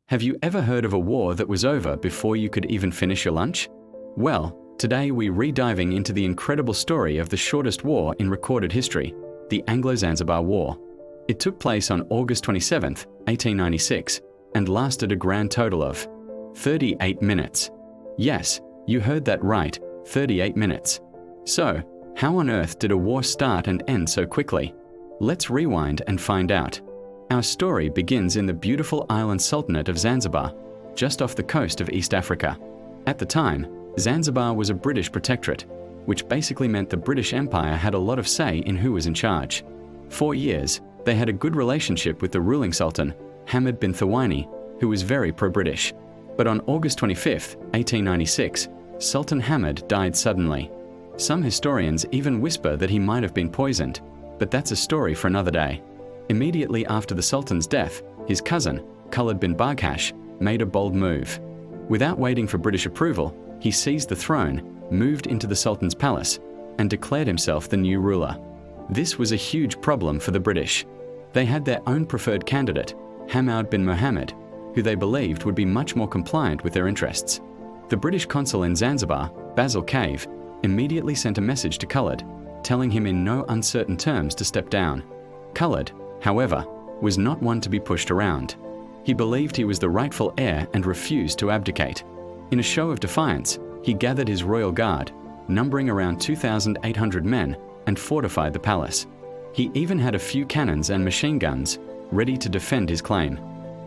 Have you ever heard of a war that was over before you could even finish your lunch? Well, today we're re-diving into the incredible story of the shortest war in recorded history, the Anglo Zanzibar War. It took place on August 27, 1896, and lasted a grand total of 38 minutes. Yes, you heard that right, 38 minutes. So, how on earth did a war start and end so quickly? Let's rewind and find out. Our story begins in the beautiful island Sultanate of Zanzibar, just off the coast of East Africa. At the time, Zanzibar was a British protectorate, which basically meant the British Empire had a lot of say in who was in charge. For years, they had a good relationship with the ruling Sultan, Hamad bin Thawani, who was very pro-British. But on August 25, 1896, Sultan Hamad died suddenly. Some historians even whisper that he might have been poisoned, but that's a story for another day. Immediately after the Sultan's death, his cousin, Khalid bin Barghash, made a bold move. Without waiting for British approval, he seized the throne, moved into the Sultan's palace, and declared himself the new ruler. This was a huge problem for the British. They had their own preferred candidate, Hamad bin Mohammed, who they believed would be much more compliant with their interests. The British consul in Zanzibar, Basil Cave, immediately sent a message to Khalid, telling him in no uncertain terms to step down. Khalid, however, was not one to be pushed around. He believed he was the rightful heir and refused to abdicate. In a show of defiance, he gathered his royal guard, numbering around 2,800 men, and fortified the palace. He even had a few cannons and machine guns ready to defend his claim.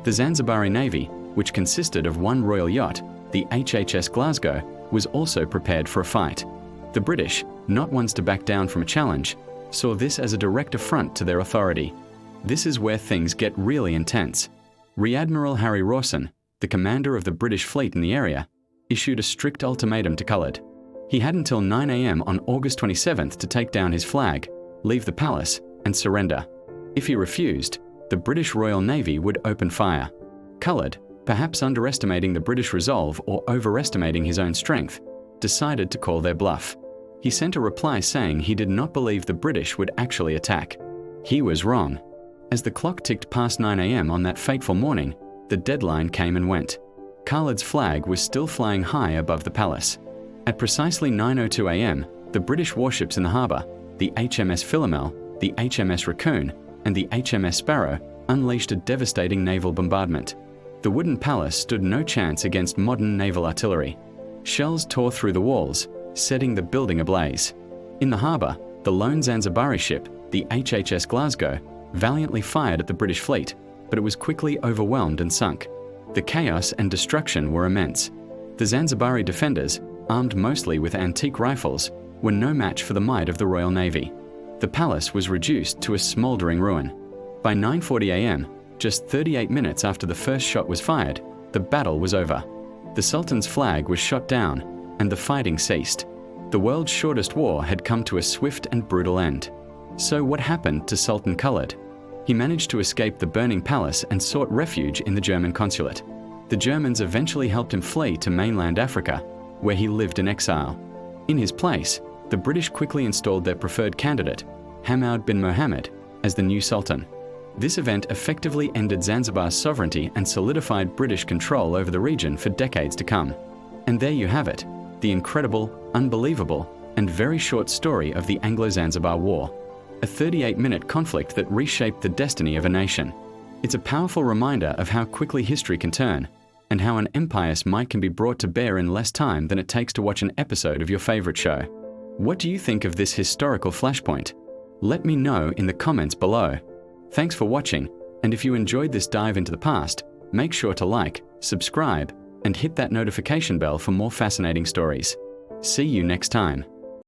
The Zanzibari Navy, which consisted of one royal yacht, the HHS Glasgow, was also prepared for a fight. The British, not ones to back down from a challenge, saw this as a direct affront to their authority. This is where things get really intense. Rear Admiral Harry Rawson, the commander of the British fleet in the area, issued a strict ultimatum to Khalid. He had until 9 a.m. on August 27th to take down his flag, leave the palace, and surrender. If he refused, the British Royal Navy would open fire. Khalid, perhaps underestimating the British resolve or overestimating his own strength, decided to call their bluff. He sent a reply saying he did not believe the British would actually attack. He was wrong. As the clock ticked past 9 a.m. on that fateful morning, the deadline came and went. Khalid's flag was still flying high above the palace. At precisely 9:02 a.m., the British warships in the harbour, the HMS Philomel, the HMS Raccoon, and the HMS Sparrow, unleashed a devastating naval bombardment. The wooden palace stood no chance against modern naval artillery. Shells tore through the walls, setting the building ablaze. In the harbour, the lone Zanzibari ship, the HHS Glasgow, valiantly fired at the British fleet, but it was quickly overwhelmed and sunk. The chaos and destruction were immense. The Zanzibari defenders, armed mostly with antique rifles, were no match for the might of the Royal Navy. The palace was reduced to a smouldering ruin. By 9:40 a.m., just 38 minutes after the first shot was fired, the battle was over. The Sultan's flag was shot down, and the fighting ceased. The world's shortest war had come to a swift and brutal end. So what happened to Sultan Khalid? He managed to escape the burning palace and sought refuge in the German consulate. The Germans eventually helped him flee to mainland Africa, where he lived in exile. In his place, the British quickly installed their preferred candidate, Hamad bin Mohammed, as the new Sultan. This event effectively ended Zanzibar's sovereignty and solidified British control over the region for decades to come. And there you have it, the incredible, unbelievable, and very short story of the Anglo Zanzibar War. A 38-minute conflict that reshaped the destiny of a nation. It's a powerful reminder of how quickly history can turn, and how an empire's might can be brought to bear in less time than it takes to watch an episode of your favorite show. What do you think of this historical flashpoint? Let me know in the comments below. Thanks for watching, and if you enjoyed this dive into the past, make sure to like, subscribe, and hit that notification bell for more fascinating stories. See you next time.